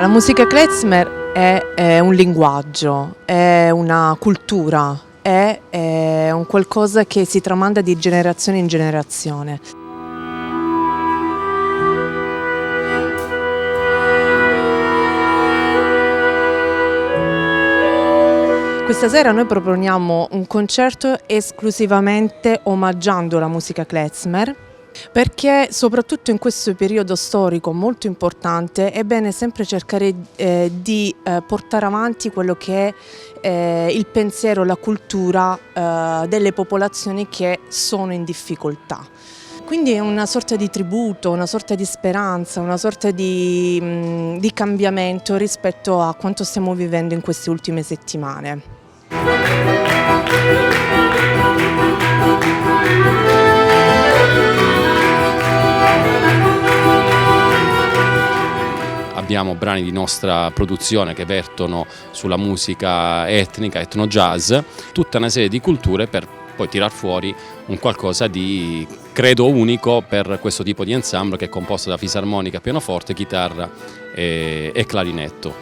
La musica klezmer è un linguaggio, è una cultura, è un qualcosa che si tramanda di generazione in generazione. Questa sera noi proponiamo un concerto esclusivamente omaggiando la musica klezmer, perché soprattutto in questo periodo storico molto importante è bene sempre cercare di portare avanti quello che è il pensiero, la cultura delle popolazioni che sono in difficoltà. Quindi è una sorta di tributo, una sorta di speranza, una sorta di cambiamento rispetto a quanto stiamo vivendo in queste ultime settimane. Abbiamo brani di nostra produzione che vertono sulla musica etnica, etno jazz, tutta una serie di culture per poi tirar fuori un qualcosa di, credo, unico per questo tipo di ensemble che è composto da fisarmonica, pianoforte, chitarra e clarinetto.